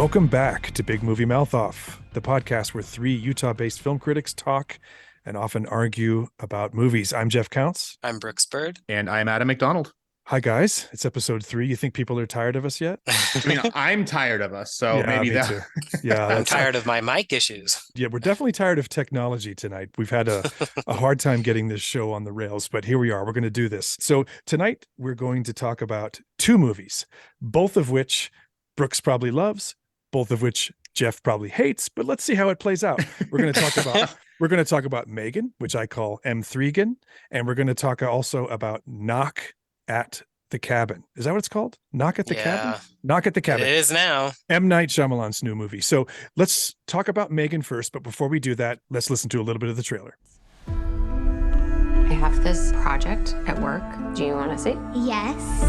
Welcome back to Big Movie Mouth Off, the podcast where three Utah-based film critics talk and often argue about movies. I'm Jeff Counts. I'm Brooks Bird. And I'm Adam McDonald. Hi, guys. It's episode 3. You think people are tired of us yet? I mean, I'm tired of us, so Yeah, maybe me that. too. Yeah, I'm tired of my mic issues. Yeah, we're definitely tired of technology tonight. We've had a hard time getting this show on the rails, but here we are. We're going to do this. So tonight we're going to talk about 2 movies, both of which Brooks probably loves, both of which Jeff probably hates, but let's see how it plays out. We're going to talk about M3GAN, which I call M3GAN, and we're going to talk also about Knock at the Cabin. Is that what it's called? Knock at the Cabin? Knock at the Cabin. It is now. M. Night Shyamalan's new movie. So let's talk about M3GAN first, but before we do that, let's listen to a little bit of the trailer. I have this project at work. Do you want to see? Yes.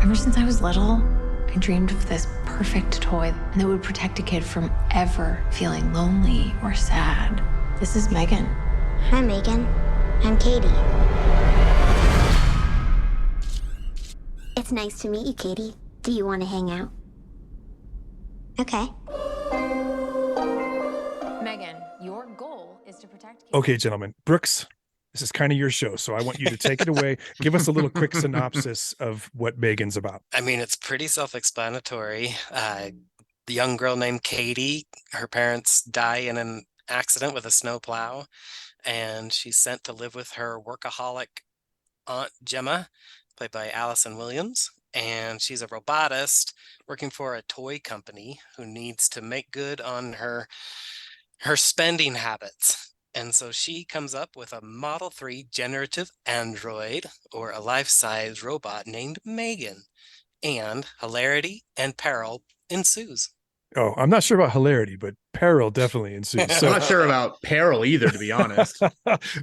Ever since I was little, I dreamed of this perfect toy that would protect a kid from ever feeling lonely or sad. This is M3GAN. Hi, M3GAN. I'm Katie. It's nice to meet you, Katie. Do you want to hang out? Okay. M3GAN, your goal is to protect kids. Okay, gentlemen. Brooks, this is kind of your show, so I want you to take it away. Give us a little quick synopsis of what M3GAN's about. I mean, it's pretty self-explanatory. The young girl named Katie, her parents die in an accident with a snowplow, and she's sent to live with her workaholic aunt Gemma, played by Allison Williams. And she's a robotist working for a toy company who needs to make good on her spending habits. And so she comes up with a Model 3 generative android, or a life-size robot named M3GAN. And hilarity and peril ensues. Oh, I'm not sure about hilarity, but peril definitely ensues. I'm not sure about peril either, to be honest.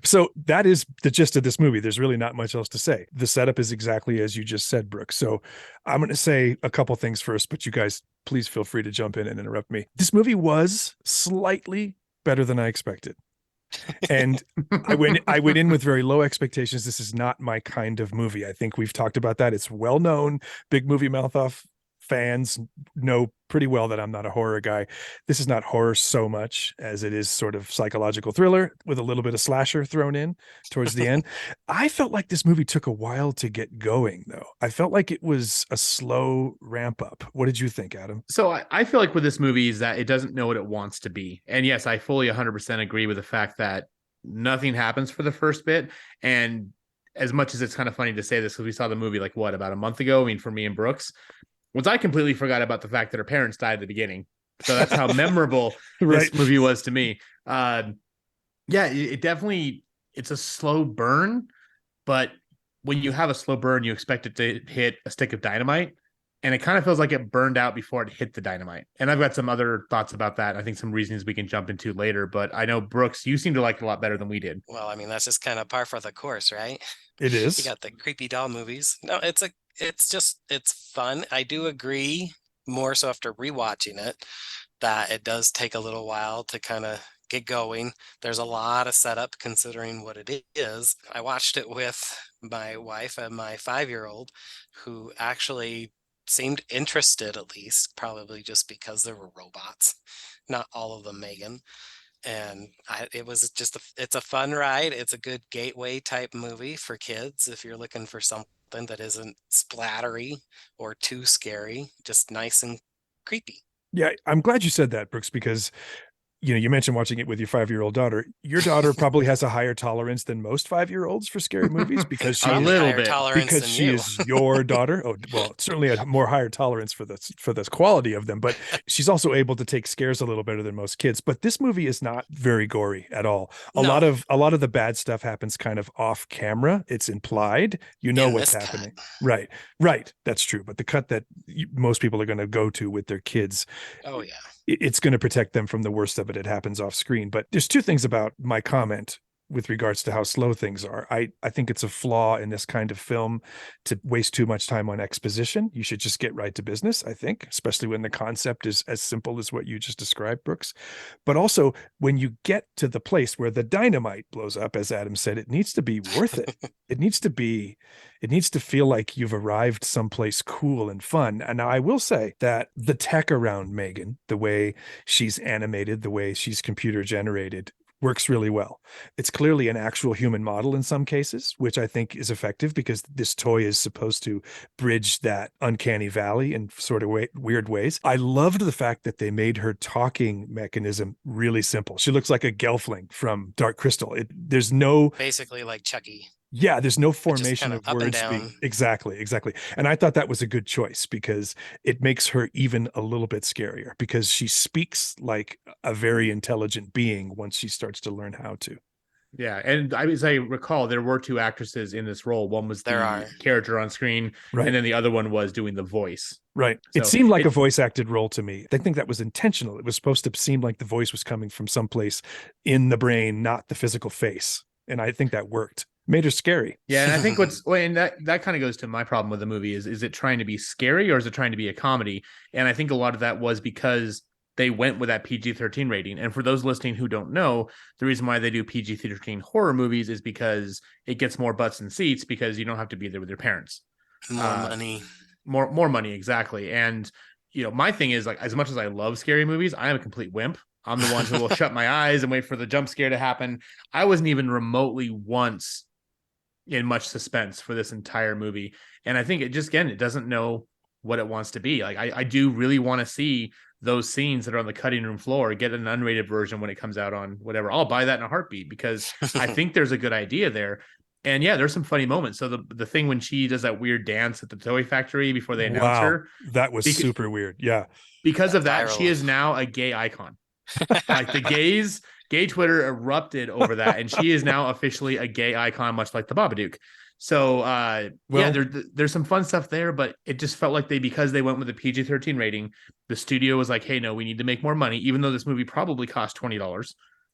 So that is the gist of this movie. There's really not much else to say. The setup is exactly as you just said, Brooks. So I'm going to say a couple things first, but you guys, please feel free to jump in and interrupt me. This movie was slightly better than I expected. And I went in with very low expectations. This is not my kind of movie. I think we've talked about that. It's well known. Big Movie Mouth Off fans know pretty well that I'm not a horror guy. This is not horror so much as it is sort of psychological thriller with a little bit of slasher thrown in towards the end. I felt like this movie took a while to get going, though. I felt like it was a slow ramp up. What did you think, Adam? So I feel like with this movie is that it doesn't know what it wants to be. And yes, I fully 100% agree with the fact that nothing happens for the first bit. And as much as it's kind of funny to say this, because we saw the movie like about a month ago. I mean, for me and Brooks, once I completely forgot about the fact that her parents died at the beginning. So that's how memorable this movie was to me. It definitely, it's a slow burn, but when you have a slow burn, you expect it to hit a stick of dynamite, and it kind of feels like it burned out before it hit the dynamite. And I've got some other thoughts about that. I think some reasons we can jump into later, but I know, Brooks, you seem to like it a lot better than we did. Well, I mean, that's just kind of par for the course, right? It is. You got the creepy doll movies. No, it's fun. I do agree, more so after rewatching it, that it does take a little while to kind of get going. There's a lot of setup considering what it is. I watched it with my wife and my 5-year-old, who actually seemed interested, at least, probably just because there were robots, not all of them M3GAN. And it's a fun ride. It's a good gateway type movie for kids if you're looking for something that isn't splattery or too scary, just nice and creepy. Yeah, I'm glad you said that, Brooks, because you mentioned watching it with your 5-year-old daughter. Your daughter probably has a higher tolerance than most 5-year-olds for scary movies because she is your daughter. Oh, well, certainly a more higher tolerance for this quality of them, but she's also able to take scares a little better than most kids. But this movie is not very gory at all. A lot of the bad stuff happens kind of off camera. It's implied. You know what's happening. Cut. Right. That's true. But the cut that most people are going to go to with their kids. Oh yeah. It's going to protect them from the worst of it. It happens off screen. But there's 2 things about my comment with regards to how slow things are. I think it's a flaw in this kind of film to waste too much time on exposition. You should just get right to business, I think, especially when the concept is as simple as what you just described, Brooks. But also, when you get to the place where the dynamite blows up, as Adam said, it needs to be worth it. It needs to feel like you've arrived someplace cool and fun. And now I will say that the tech around M3GAN, the way she's animated, the way she's computer generated, works really well. It's clearly an actual human model in some cases, which I think is effective because this toy is supposed to bridge that uncanny valley in sort of weird ways. I loved the fact that they made her talking mechanism really simple. She looks like a Gelfling from Dark Crystal. There's no Basically like Chucky. Yeah, there's no Just formation kind of up and words down. being exactly. And I thought that was a good choice because it makes her even a little bit scarier because she speaks like a very intelligent being once she starts to learn how to. Yeah, and as I recall, there were two actresses in this role. One was There the are. character on screen, Right. and then the other one was doing the voice. Right. So It seemed like a voice acted role to me. I think that was intentional. It was supposed to seem like the voice was coming from someplace in the brain, not the physical face. And I think that worked. Made her scary. Yeah, and I think and that kind of goes to my problem with the movie is it trying to be scary or is it trying to be a comedy? And I think a lot of that was because they went with that PG-13 rating. And for those listening who don't know, the reason why they do PG-13 horror movies is because it gets more butts and seats because you don't have to be there with your parents. More money. More money, exactly. And my thing is, like, as much as I love scary movies, I am a complete wimp. I'm the one who will shut my eyes and wait for the jump scare to happen. I wasn't even remotely once in much suspense for this entire movie. And I think it doesn't know what it wants to be. Like, I do really want to see those scenes that are on the cutting room floor, get an unrated version when it comes out on whatever. I'll buy that in a heartbeat because I think there's a good idea there. And yeah, there's some funny moments. So the thing when she does that weird dance at the toy factory before they announce her, that was super weird. Yeah. Because of that, Viral. she is now a gay icon. Like gay Twitter erupted over that, and she is now officially a gay icon, much like the Babadook. So there's some fun stuff there, but it just felt like because they went with the PG-13 rating, the studio was like, hey, no, we need to make more money, even though this movie probably cost $20.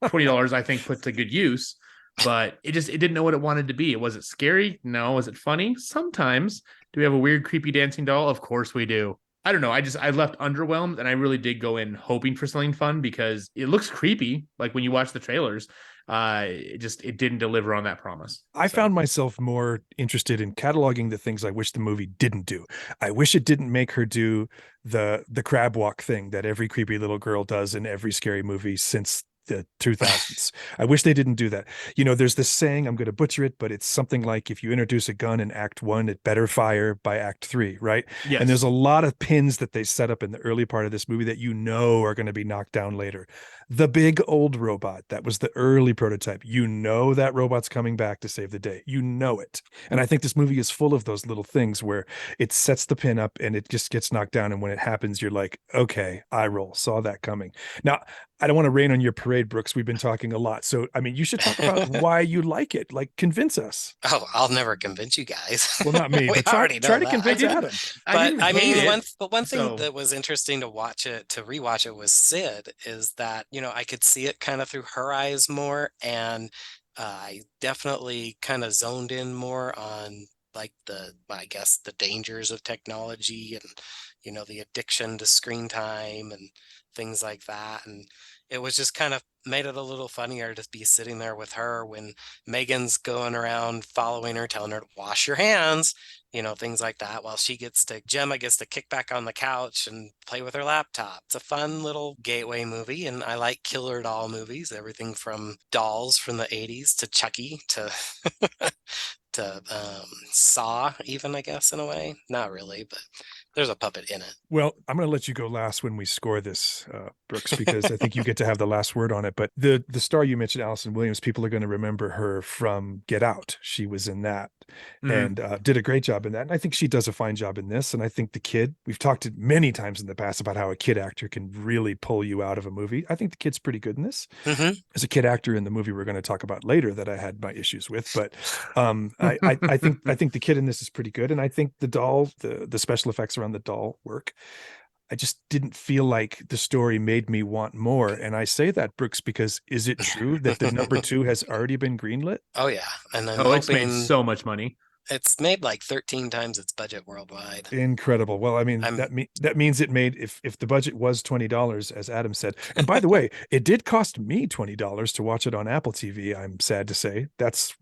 $20, I think, put to good use. But it didn't know what it wanted to be. Was it scary? No. Was it funny? Sometimes. Do we have a weird, creepy dancing doll? Of course we do. I don't know. I left underwhelmed, and I really did go in hoping for something fun because it looks creepy. Like when you watch the trailers, it didn't deliver on that promise. I found myself more interested in cataloging the things I wish the movie didn't do. I wish it didn't make her do the crab walk thing that every creepy little girl does in every scary movie since the 2000s. I wish they didn't do that. There's this saying, I'm going to butcher it, but it's something like if you introduce a gun in act 1, it better fire by act 3, right? Yes. And there's a lot of pins that they set up in the early part of this movie that are going to be knocked down later. The big old robot, that was the early prototype. That robot's coming back to save the day. It. And I think this movie is full of those little things where it sets the pin up and it just gets knocked down. And when it happens, you're like, okay, eye roll, saw that coming. Now, I don't want to rain on your parade, Brooks. We've been talking a lot. So, you should talk about why you like it. Like, convince us. Oh, I'll never convince you guys. Well, not me, but try to convince Adam. One thing that was interesting to rewatch it was Sid, is that, I could see it kind of through her eyes more. And I definitely kind of zoned in more on like the dangers of technology and, the addiction to screen time and things like that. And it was just kind of made it a little funnier to be sitting there with her when M3GAN's going around following her, telling her to wash your hands, things like that, while Gemma gets to kick back on the couch and play with her laptop. It's a fun little gateway movie, and I like killer doll movies, everything from dolls from the 80s to Chucky to to Saw, even, I guess, in a way. Not really, but there's a puppet in it. Well, I'm going to let you go last when we score this, Brooks, because I think you get to have the last word on it. But the star you mentioned, Allison Williams, people are going to remember her from Get Out. She was in that and did a great job in that. And I think she does a fine job in this. And I think the kid, we've talked many times in the past about how a kid actor can really pull you out of a movie. I think the kid's pretty good in this. Mm-hmm. As a kid actor in the movie we're going to talk about later that I had my issues with, but I think the kid in this is pretty good. And I think the doll, the special effects around the doll work. I just didn't feel like the story made me want more. And I say that, Brooks, because is it true that the number 2 has already been greenlit? Oh yeah, and I'm Oh, it's made hoping so much money. it's made like 13 times its budget worldwide. Incredible. Well, I mean, I'm that means it made, if the budget was $20, as Adam said. And by the way, it did cost me $20 to watch it on Apple TV. I'm sad to say that's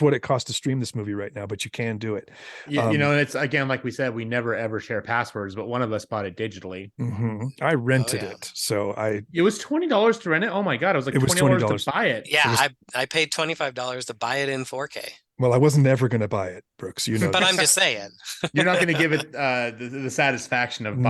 what it costs to stream this movie right now, but you can do it. Yeah, you know, and it's again, like we said, we never ever share passwords, but one of us bought it digitally. I rented yeah. it, so It was $20 to rent it. Oh my god, it was like It was $20 to buy it. yeah, was- I paid $25 to buy it in 4K. well, I wasn't ever going to buy it, Brooks. You know, But that. I'm just saying. You're not going to give it the satisfaction of No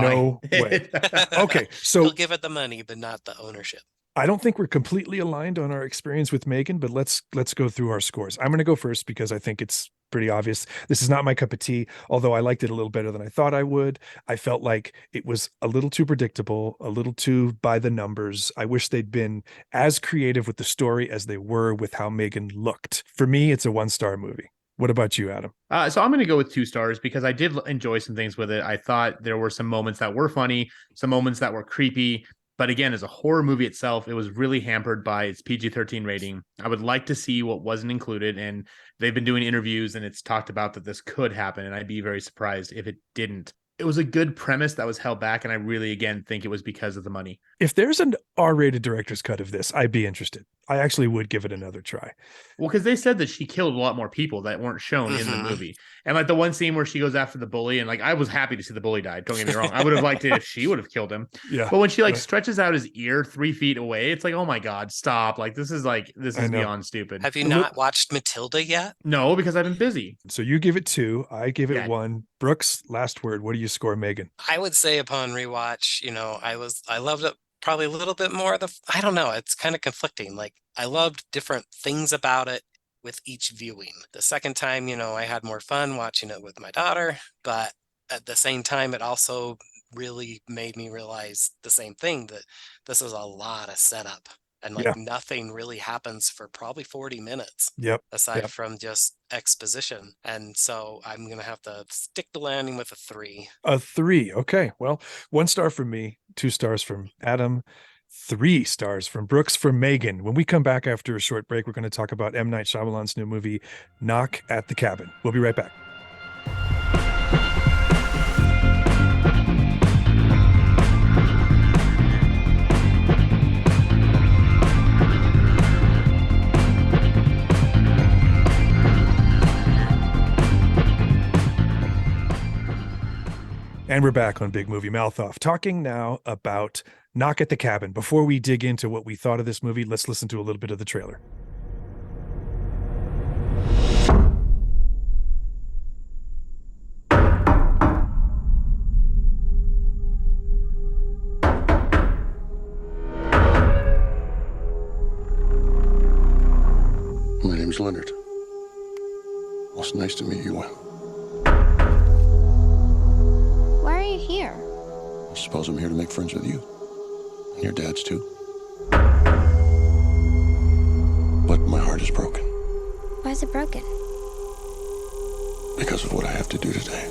buying way. it. Okay, You'll so give it the money, but not the ownership. I don't think we're completely aligned on our experience with M3GAN, but let's go through our scores. I'm going to go first because I think it's pretty obvious. This is not my cup of tea, although I liked it a little better than I thought I would. I felt like it was a little too predictable, a little too by the numbers. I wish they'd been as creative with the story as they were with how M3GAN looked. For me, it's a 1-star movie. What about you, Adam? So I'm going to go with 2 stars because I did enjoy some things with it. I thought there were some moments that were funny, some moments that were creepy. But again, as a horror movie itself, it was really hampered by its PG-13 rating. I would like to see what wasn't included. And they've been doing interviews and it's talked about that this could happen. And I'd be very surprised if it didn't. It was a good premise that was held back. And I really, again, think it was because of the money. If there's an R-rated director's cut of this, I'd be interested. I actually would give it another try. Well, because they said that she killed a lot more people that weren't shown in the movie. And like the one scene where she goes after the bully, and like I was happy to see the bully die. Don't get me wrong. I would have liked it if she would have killed him. Yeah. But when she like stretches out his ear 3 feet away, it's like, oh my God, stop. Like this is beyond stupid. Have you not watched Matilda yet? No, because I've been busy. So you give it 2. I give it Yeah. 1. Brooks, last word. What do you score M3GAN? I would say upon rewatch, I loved it probably a little bit more. I don't know. It's kind of conflicting. Like I loved different things about it with each viewing. The second time, I had more fun watching it with my daughter, but at the same time, it also really made me realize the same thing, that this is a lot of setup and like nothing really happens for probably 40 minutes. Yep. Aside from just exposition. And so I'm going to have to stick the landing with a 3. A 3. Okay. Well, 1 star from me, 2 stars from Adam, 3 stars from Brooks for M3GAN. When we come back after a short break, we're going to talk about M. Night Shyamalan's new movie, Knock at the Cabin. We'll be right back. And we're back on Big Movie Mouth Off, talking now about Knock at the Cabin. Before we dig into what we thought of this movie, let's listen to a little bit of the trailer. My name's Leonard. Well, it's nice to meet you. Why are you here? I suppose I'm here to make friends with you. And your dad's too. But my heart is broken Why is it broken? because of what I have to do today.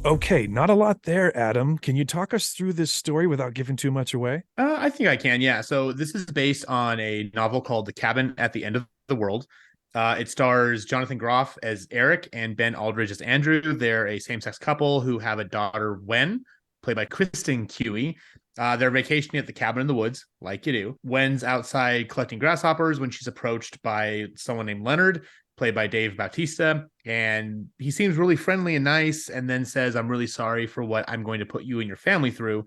Okay, not a lot there, Adam. Can you talk us through this story without giving too much away? I think I can. Yeah. So this is based on a novel called The Cabin at the End of the World. It stars Jonathan Groff as Eric and Ben Aldridge as Andrew. They're a same-sex couple who have a daughter, Wen, played by Kristen Cui. They're vacationing at the cabin in the woods, like you do. Wen's outside collecting grasshoppers when she's approached by someone named Leonard, played by Dave Bautista. And he seems really friendly and nice, and then says, I'm really sorry for what I'm going to put you and your family through.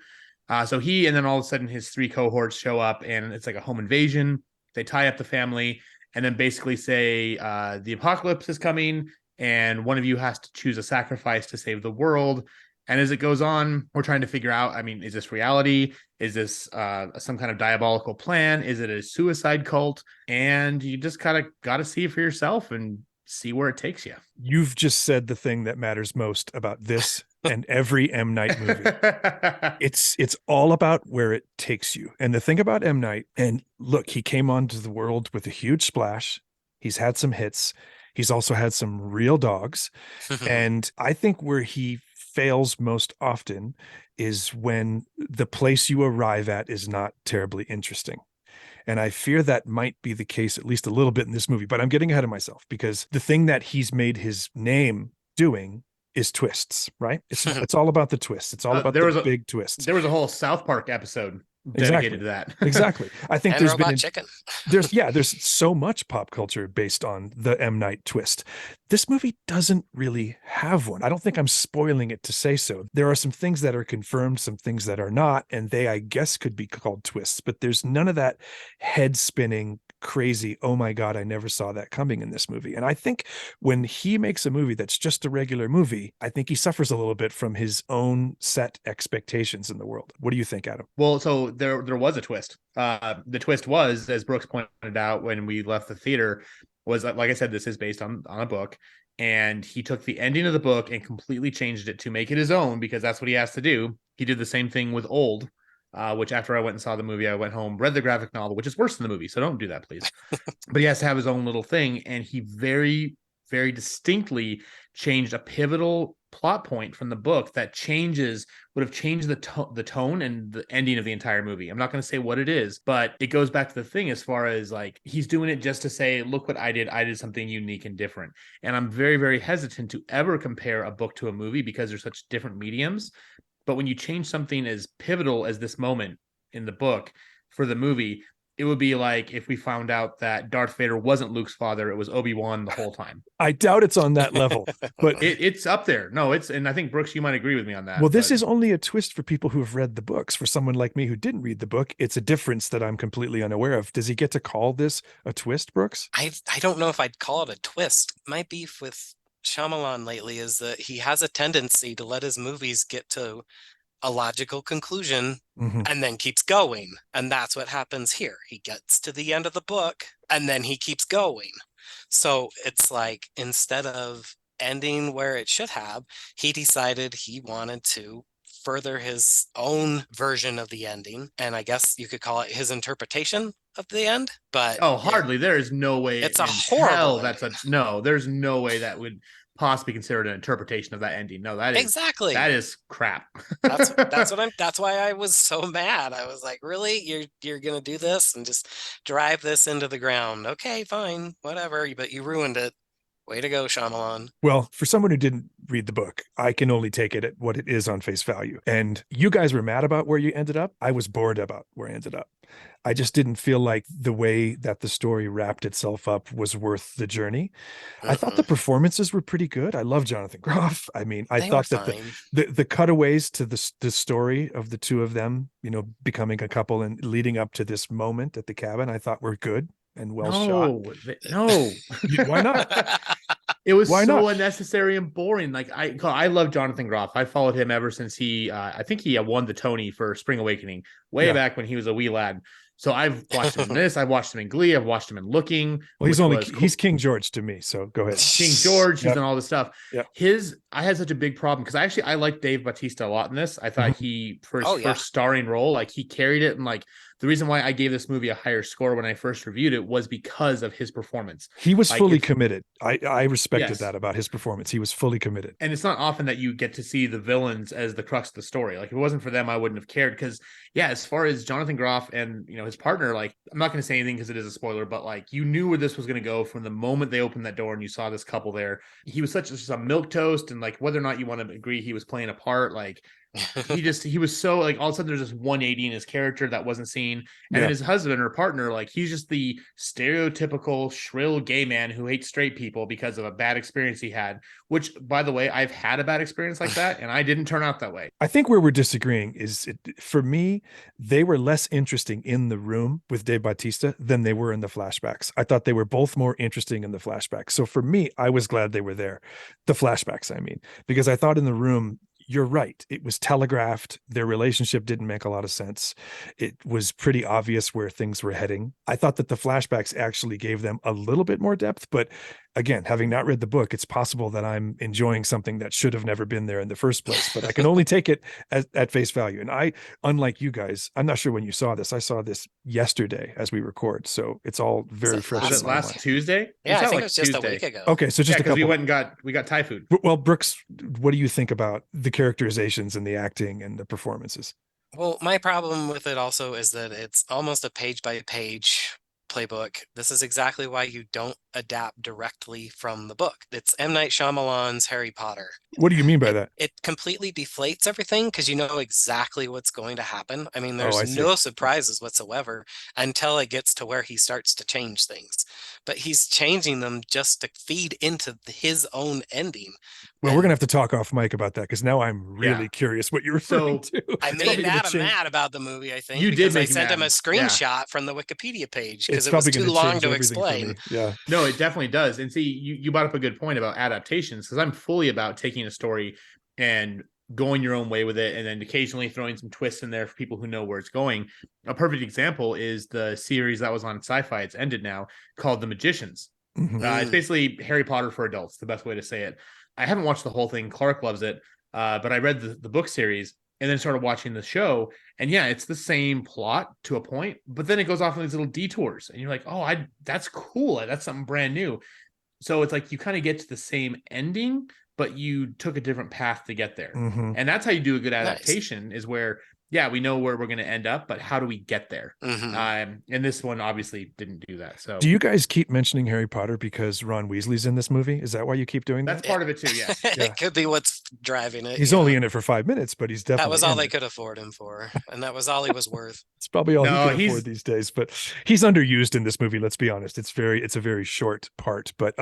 So he, and then all of a sudden his 3 cohorts show up, and it's like a home invasion. They tie up the family and then basically say, the apocalypse is coming and one of you has to choose a sacrifice to save the world. And as it goes on, we're trying to figure out, I mean, is this reality? Is this some kind of diabolical plan? Is it a suicide cult? And you just kind of got to see it for yourself and see where it takes you. You've just said the thing that matters most about this and every M. Night movie. It's all about where it takes you. And the thing about M. Night, and look, he came onto the world with a huge splash. He's had some hits. He's also had some real dogs. And I think where he fails most often is when the place you arrive at is not terribly interesting. And I fear that might be the case at least a little bit in this movie, but I'm getting ahead of myself because the thing that he's made his name doing is twists, right? It's all about the twists. It's all about the big twists. There was a whole South Park episode dedicated to that. Exactly. I think and there's Robot been Chicken. there's so much pop culture based on the M. Night twist. This movie doesn't really have one. I don't think I'm spoiling it to say so. There are some things that are confirmed, some things that are not, and they, I guess, could be called twists, but there's none of that head spinning crazy, oh my God, I never saw that coming in this movie. And I think when he makes a movie that's just a regular movie, I think he suffers a little bit from his own set expectations in the world. What do you think, Adam? Well, so there was a twist. The twist was, as Brooks pointed out when we left the theater, was like I said, this is based on a book. And he took the ending of the book and completely changed it to make it his own, because that's what he has to do. He did the same thing with Old, which after I went and saw the movie, I went home, read the graphic novel, which is worse than the movie. So don't do that, please. But he has to have his own little thing. And he very, very distinctly changed a pivotal plot point from the book that would have changed the tone and the ending of the entire movie. I'm not going to say what it is, but it goes back to the thing as far as like, he's doing it just to say, look what I did. I did something unique and different. And I'm very, very hesitant to ever compare a book to a movie because they're such different mediums. But when you change something as pivotal as this moment in the book for the movie, it would be like if we found out that Darth Vader wasn't Luke's father, it was Obi-Wan the whole time. I doubt it's on that level, but it's up there. No, and I think Brooks, you might agree with me on that. Well, this is only a twist for people who have read the books. For someone like me who didn't read the book, it's a difference that I'm completely unaware of. Does he get to call this a twist, Brooks? I don't know if I'd call it a twist. My beef with Shyamalan lately is that he has a tendency to let his movies get to a logical conclusion and then keeps going. And that's what happens here. He gets to the end of the book and then he keeps going. So it's like, instead of ending where it should have, he decided he wanted to further his own version of the ending. And I guess you could call it his interpretation of the end. But hardly. There is no way. It's a horrible there's no way that would possibly considered an interpretation of that ending. No, that is crap. That's why I was so mad. I was like, really? You're gonna do this and just drive this into the ground? Okay, fine, whatever. But you ruined it. Way to go, Shyamalan. Well, for someone who didn't read the book, I can only take it at what it is on face value. And you guys were mad about where you ended up. I was bored about where I ended up. I just didn't feel like the way that the story wrapped itself up was worth the journey. I thought the performances were pretty good. I love Jonathan Groff. I mean, I thought that the cutaways to the story of the two of them, becoming a couple and leading up to this moment at the cabin, I thought were good and well shot. No, why not? It was unnecessary and boring. Like I love Jonathan Groff. I followed him ever since I think he won the Tony for Spring Awakening way back when he was a wee lad. So I've watched him in this. I've watched him in Glee. I've watched him in Looking. Well, he's King George to me. So go ahead. King George. He's done all this stuff. Yep. I had such a big problem because I like Dave Bautista a lot in this. I thought he first starring role, like he carried it, and like the reason why I gave this movie a higher score when I first reviewed it was because of his performance. He was fully committed. I respected that about his performance. He was fully committed. And it's not often that you get to see the villains as the crux of the story. Like if it wasn't for them, I wouldn't have cared. Because as far as Jonathan Groff and his partner, like I'm not going to say anything because it is a spoiler, but like you knew where this was going to go from the moment they opened that door and you saw this couple there. He was just a milquetoast, and like whether or not you want to agree he was playing a part, like he was so like all of a sudden there's this 180 in his character that wasn't seen. And then his husband or partner, like he's just the stereotypical shrill gay man who hates straight people because of a bad experience he had, which by the way, I've had a bad experience like that and I didn't turn out that way. I think where we're disagreeing is for me, they were less interesting in the room with Dave Bautista than they were in the flashbacks. I thought they were both more interesting in the flashbacks. So for me, I was glad they were there. The flashbacks, I mean, because I thought in the room, you're right. It was telegraphed. Their relationship didn't make a lot of sense. It was pretty obvious where things were heading. I thought that the flashbacks actually gave them a little bit more depth, but again, having not read the book, it's possible that I'm enjoying something that should have never been there in the first place, but I can only take it at face value. And I, unlike you guys, I'm not sure when you saw this. I saw this yesterday as we record. So it's all very fresh. Was last it in my last mind. Tuesday? Yeah, saw I think like it was just a Tuesday. week ago. Okay. So just Yeah, a because we couple. went and we got Thai food. Well, Brooks, what do you think about the characterizations and the acting and the performances? Well, my problem with it also is that it's almost a page by page playbook. This is exactly why you don't adapt directly from the book. It's M. Night Shyamalan's Harry Potter. What do you mean by that? It completely deflates everything because you know exactly what's going to happen. I mean, Oh, I there's see. no surprises whatsoever until it gets to where he starts to change things. But he's changing them just to feed into his own ending. Well, we're And gonna have to talk off mic about that because now I'm really Yeah. curious what you're referring So, to. I It's made probably gonna Adam change- mad about the movie, I think, You did because I make him sent him a mad. Yeah. screenshot from the Wikipedia page It's because it was probably too going to long change to everything for explain. me. Yeah. No, it definitely does. And see, you brought up a good point about adaptations because I'm fully about taking a story and going your own way with it, and then occasionally throwing some twists in there for people who know where it's going. A perfect example is the series that was on Sci-Fi. It's ended now, called The Magicians. Mhm. It's basically Harry Potter for adults, the best way to say it. I haven't watched the whole thing. Clark loves it, but I read the book series and then started watching the show. And yeah, it's the same plot to a point, but then it goes off on these little detours, and you're like, oh, that's cool. That's something brand new. So it's like you kind of get to the same ending, but you took a different path to get there. Mhm. And that's how you do a good Nice. adaptation, is where, yeah, we know where we're going to end up, but how do we get there? Mhm. And this one obviously didn't do that. So Do you guys keep mentioning Harry Potter because Ron Weasley's in this movie? Is that why you keep doing that's that? part of it too. Yes. Yeah. It could be what's driving it. He's you only know. in it for 5 minutes, but he's definitely That was all in they it. could afford him for, and that was all he was worth. It's probably all No, he can he's- afford these days, but he's underused in this movie. Let's be honest. It's a very short part, but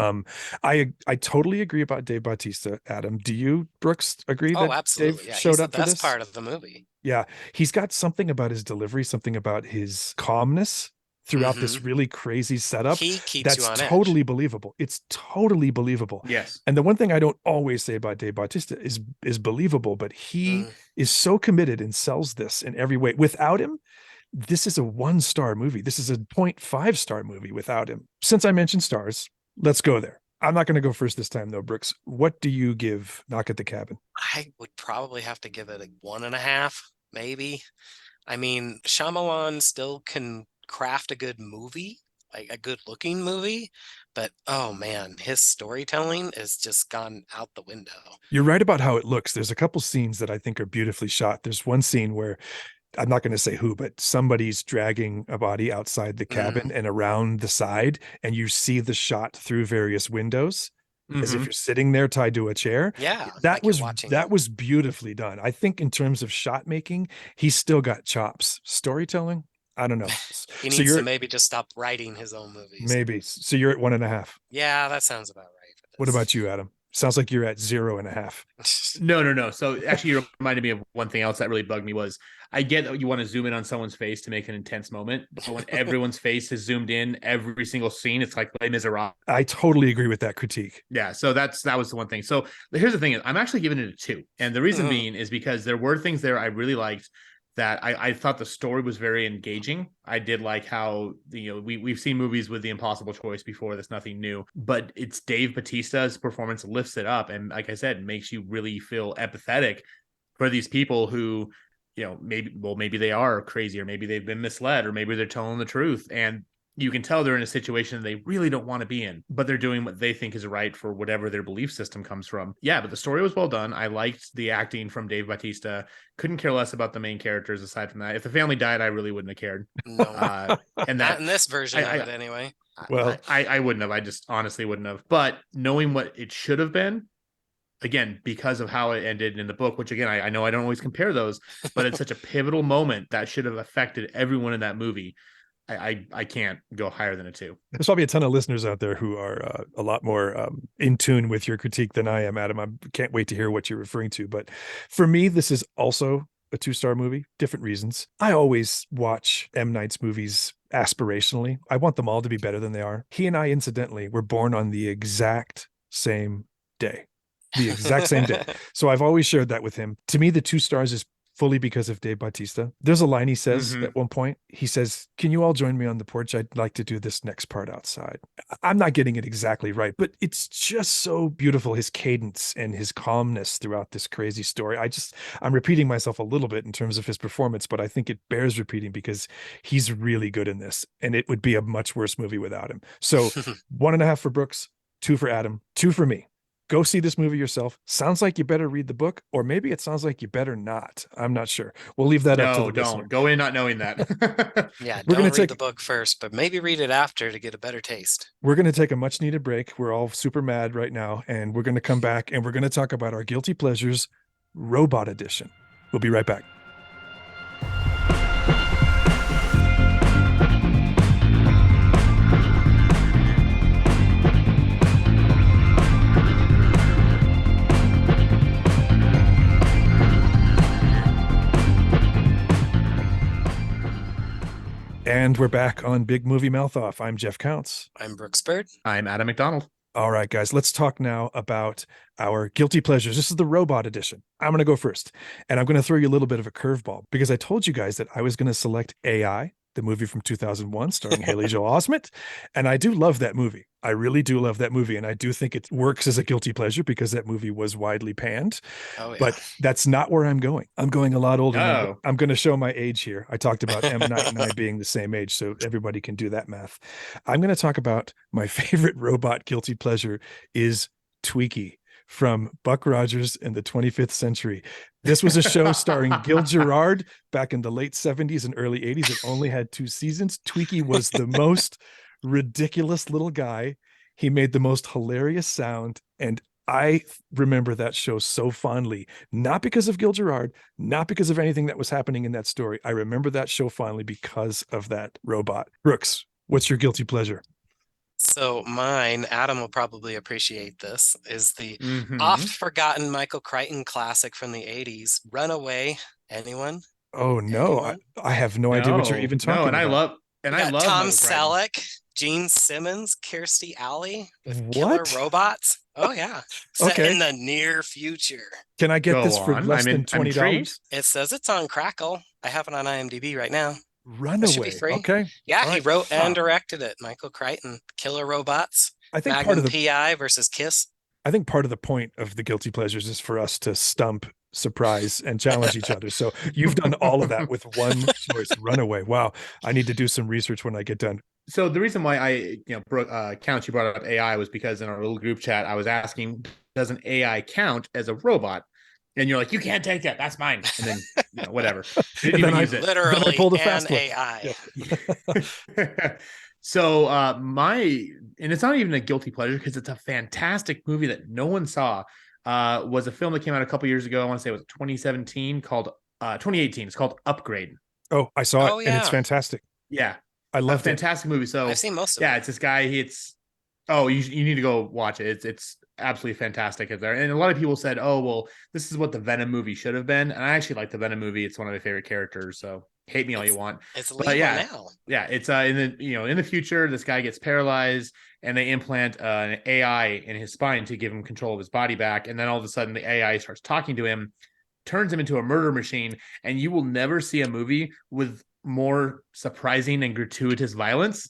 I totally agree about Dave Bautista. Adam, do you, Brooks, agree Oh, that absolutely. Dave Yeah, showed he's the up for best this? part of the movie. Yeah, he's got something about his delivery, something about his calmness throughout this really crazy setup. He keeps That's you on totally edge. believable. It's totally believable. Yes. And the one thing I don't always say about Dave Bautista is believable, but he Mm. is so committed and sells this in every way. Without him, this is a 1-star movie. This is a 0.5-star movie without him. Since I mentioned stars, let's go there. I'm not going to go first this time though, Brooks. What do you give Knock at the Cabin? I would probably have to give it a 1.5, maybe. I mean, Shyamalan still can craft a good movie, like a good looking movie, but oh man, his storytelling is just gone out the window. You're right about how it looks. There's a couple scenes that I think are beautifully shot. There's one scene where I'm not going to say who, but somebody's dragging a body outside the cabin and around the side, and you see the shot through various windows as if Mhm. you're sitting there tied to a chair. Yeah, That like you're was watching. that was beautifully done. I think in terms of shot making, he's still got chops. Storytelling, I don't know. He So needs you're to maybe just stop writing his own movies. maybe so you're at 1.5. Yeah, that sounds about right. for What this. about you, Adam? Sounds like you're at 0.5. No. So actually, you reminded me of one thing else that really bugged me was, I get that you want to zoom in on someone's face to make an intense moment, but when everyone's face is zoomed in every single scene, it's like Les Miserables. I totally agree with that critique. Yeah, so that was the one thing. So here's the thing: is I'm actually giving it a 2, and the reason being is because there were things there I really liked. That I thought the story was very engaging. I did like how, we've seen movies with the impossible choice before. That's nothing new, but it's Dave Bautista's performance lifts it up, and like I said, makes you really feel empathetic for these people who, maybe they are crazy, or maybe they've been misled, or maybe they're telling the truth, and you can tell they're in a situation they really don't want to be in, but they're doing what they think is right for whatever their belief system comes from. Yeah, but the story was well done. I liked the acting from Dave Bautista. Couldn't care less about the main characters aside from that. If the family died, I really wouldn't have cared. No, And not that in this version I- of it anyway. Well- I wouldn't have. I just honestly wouldn't have. But knowing what it should have been, again, because of how it ended in the book, which again, I know I don't always compare those, but it's such a pivotal moment that should have affected everyone in that movie. I can't go higher than a 2. There's probably a ton of listeners out there who are a lot more in tune with your critique than I am, Adam. I can't wait to hear what you're referring to. But for me, this is also a 2-star movie, different reasons. I always watch M. Night's movies aspirationally. I want them all to be better than they are. He and I, incidentally, were born on the exact same day. The exact same day. So I've always shared that with him. To me, the 2 stars is fully because of Dave Bautista. There's a line he says at one point. He says, "Can you all join me on the porch? I'd like to do this next part outside." I'm not getting it exactly right, but it's just so beautiful. His cadence and his calmness throughout this crazy story. I'm repeating myself a little bit in terms of his performance, but I think it bears repeating because he's really good in this, and it would be a much worse movie without him. So 1.5 for Brooks, 2 for Adam, 2 for me. Go see this movie yourself. Sounds like you better read the book, or maybe it sounds like you better not. I'm not sure. We'll leave that up to the listener. Don't go in not knowing that. Yeah, We're don't gonna read the book first, but maybe read it after to get a better taste. We're going to take a much needed break. We're all super mad right now, and we're going to come back and we're going to talk about our Guilty Pleasures Robot Edition. We'll be right back. And we're back on Big Movie Mouth Off. I'm Jeff Counts. I'm Brooks Bird. I'm Adam McDonald. All right, guys, let's talk now about our guilty pleasures. This is the robot edition. I'm going to go first, and I'm going to throw you a little bit of a curveball because I told you guys that I was going to select AI, the movie from 2001 starring Haley Joel Osment, and I do love that movie. I really do love that movie, and I do think it works as a guilty pleasure because that movie was widely panned. Oh, yeah. But that's not where I'm going. I'm going a lot older. Oh. I'm going to show my age here. I talked about M. Night and I being the same age, so everybody can do that math. I'm going to talk about my favorite robot guilty pleasure is Tweaky from Buck Rogers in the 25th Century. This was a show starring Gil Gerard back in the late 70s and early 80s. It only had 2 seasons. Tweaky was the most ridiculous little guy. He made the most hilarious sound, and I remember that show so fondly, not because of Gil Gerard, not because of anything that was happening in that story. I remember that show fondly because of that robot. Brooks, what's your guilty pleasure? So mine, Adam will probably appreciate this, is the oft forgotten Michael Crichton classic from the 80s, Runaway. Anyone? Oh no, Anyone? I have no idea what you're even talking about. And I love Tom Michael Crichton. Selleck, Gene Simmons, Kirstie Alley with What? killer robots. Oh yeah, set Okay. in the near future. Can I get Go this for on. less I'm than $20? intrigued. It says it's on Crackle. I have it on IMDb right now. Runaway. should be free. Okay. Yeah, All he right. wrote and directed it. Michael Crichton, Killer Robots, I think part Magnum of the PI versus Kiss. I think part of the point of the guilty pleasures is for us to stump, surprise, and challenge each other. So you've done all of that with one choice. Runaway. Wow. I need to do some research when I get done. So the reason why I, Count, you brought up AI was because in our little group chat, I was asking, does an AI count as a robot? And you're like, you can't take that. That's mine. And then, whatever. Didn't And then even I- use it. Literally pulled a an fast one. AI. Yeah. So and it's not even a guilty pleasure because it's a fantastic movie that no one saw, was a film that came out a couple years ago. I want to say it was 2017 called 2018. It's called Upgrade. Oh, I saw Oh, it, and it's yeah. fantastic. Yeah. I A love it. fantastic movie. So I've seen most of yeah, it. it's this guy. You need to go watch it. It's absolutely fantastic. It's there. And a lot of people said, oh, well, this is what the Venom movie should have been. And I actually like the Venom movie. It's one of my favorite characters. So hate me all you want. It's But legal yeah. now. Yeah, it's in the future, this guy gets paralyzed and they implant an AI in his spine to give him control of his body back. And then all of a sudden the AI starts talking to him, turns him into a murder machine. And you will never see a movie with more surprising and gratuitous violence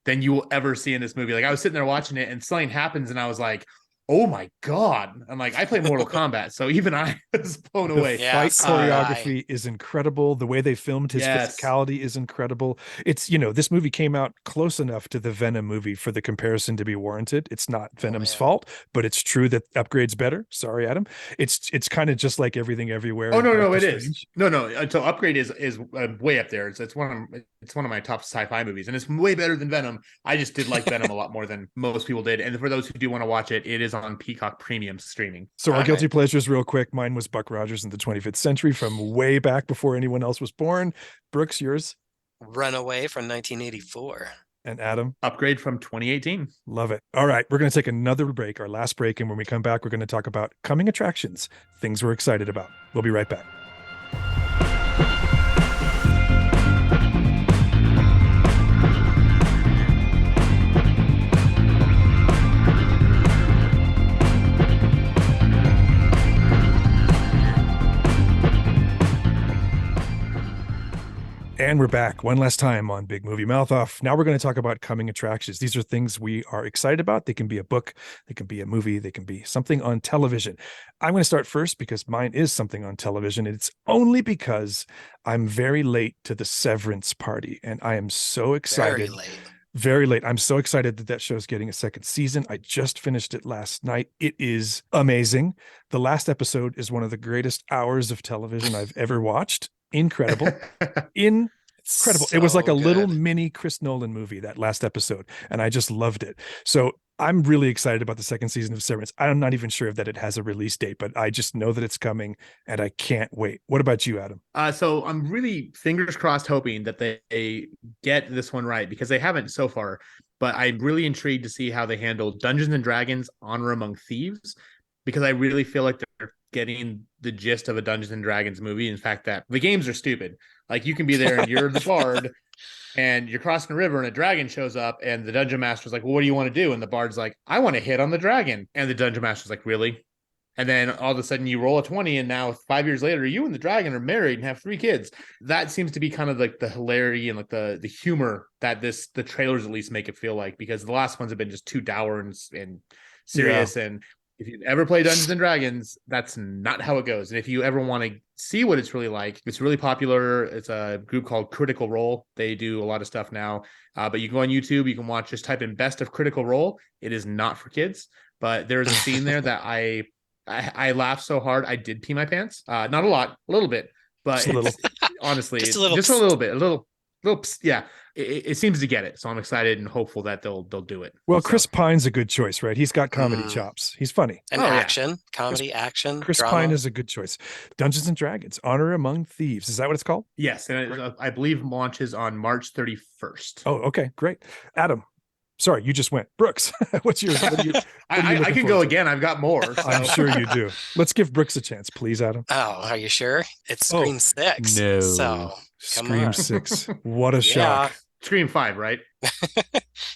than you will ever see in this movie. Like, I was sitting there watching it and something happens and I was like, oh my God. I'm like, I play Mortal Kombat. So even I was blown The away. Yeah, fight so did I. choreography is incredible. The way they filmed his Yes. physicality is incredible. It's, this movie came out close enough to the Venom movie for the comparison to be warranted. It's not Venom's man. fault, but it's true that Upgrade's better. Sorry, Adam. It's kind of just like Everything Everywhere. Oh and no, Doctor it is. Strange. No. So Upgrade is way up there. It's one of my top sci-fi movies, and it's way better than Venom. I just did like Venom a lot more than most people did. And for those who do want to watch it, it is on Peacock Premium streaming. So our Okay. guilty pleasures, real quick. Mine was Buck Rogers in the 25th Century from way back before anyone else was born. Brooks, yours, Runaway from 1984. and Adam. Upgrade from 2018. Love it. All right, we're going to take another break, our last break, and when we come back, we're going to talk about coming attractions, things we're excited about. We'll be right back. And we're back one last time on Big Movie Mouth Off. Now we're going to talk about coming attractions. These are things we are excited about. They can be a book, they can be a movie, they can be something on television. I'm going to start first because mine is something on television. And it's only because I'm very late to the Severance party. And I am so excited. Very late. Very late. I'm so excited that show's getting a second season. I just finished it last night. It is amazing. The last episode is one of the greatest hours of television I've ever watched. Incredible. Incredible. It was like a little mini Chris Nolan movie, that last episode, and I just loved it. So I'm really excited about the second season of Severance. I'm not even sure that it has a release date, but I just know that it's coming and I can't wait. What about you, Adam? So I'm really fingers crossed hoping that they get this one right, because they haven't so far, but I'm really intrigued to see how they handle Dungeons and Dragons Honor Among Thieves, because I really feel like they're getting the gist of a Dungeons and Dragons movie. In fact, that the games are stupid. Like, you can be there and you're the bard and you're crossing a river and a dragon shows up and the dungeon master's like, well, what do you want to do? And the bard's like, I want to hit on the dragon. And the dungeon master's like, really? And then all of a sudden you roll a 20 and now 5 years later, you and the dragon are married and have 3 kids. That seems to be kind of like the hilarity and like the humor that the trailers at least make it feel like, because the last ones have been just too dour and serious. Yeah. And if you ever play Dungeons and Dragons, that's not how it goes. And if you ever want to see what it's really like, it's really popular. It's a group called Critical Role. They do a lot of stuff now. But you can go on YouTube, you can watch, just type in Best of Critical Role. It is not for kids, but there's a scene there that I laughed so hard I did pee my pants. Not a lot, a little bit, but honestly, just a little bit. Yeah, it seems to get it. So I'm excited and hopeful that they'll do it. Well, Chris Pine's a good choice, right? He's got comedy chops. He's funny. And action, comedy, action. Chris drama. Pine is a good choice. Dungeons and Dragons, Honor Among Thieves. Is that what it's called? Yes, and I believe launches on March 31st. Oh, okay, great. Adam, sorry, you just went. Brooks, what I can go again. I've got more. So. I'm sure you do. Let's give Brooks a chance, please, Adam. Oh, are you sure? It's Scream 6. No. So Scream 6. What a shock. Scream 5, right?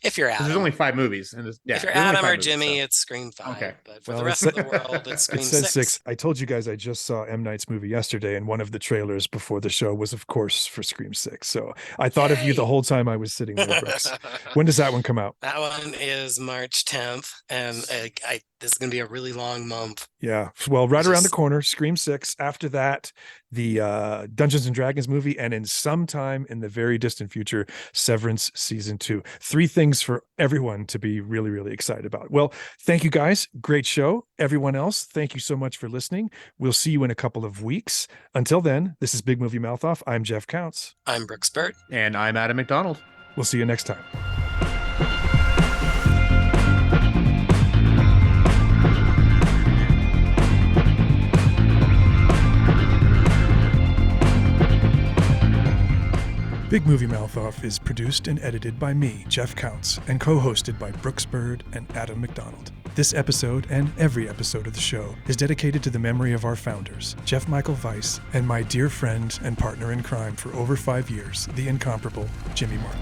If you're Adam. There's only 5 movies. And if you're Adam or Jimmy, it's Scream 5. Okay. But for the rest of the world, it's Scream 6. I told you guys I just saw M. Night's movie yesterday, and one of the trailers before the show was, of course, for Scream 6. So I thought of you the whole time I was sitting there, Brooks. When does that one come out? That one is March 10th, and this is going to be a really long month. Yeah. Well, around the corner, Scream 6. After that, the Dungeons and Dragons movie, and in some time in the very distant future, Severance season 2. 3 things for everyone to be really, really excited about. Well, thank you guys. Great show. Everyone else, thank you so much for listening. We'll see you in a couple of weeks. Until then, this is Big Movie Mouth Off. I'm Jeff Counts. I'm Brooks Burt. And I'm Adam McDonald. We'll see you next time. Big Movie Mouth Off is produced and edited by me, Jeff Counts, and co-hosted by Brooks Bird and Adam McDonald. This episode, and every episode of the show, is dedicated to the memory of our founders, Jeff Michael Weiss, and my dear friend and partner in crime for over 5 years, the incomparable Jimmy Martin.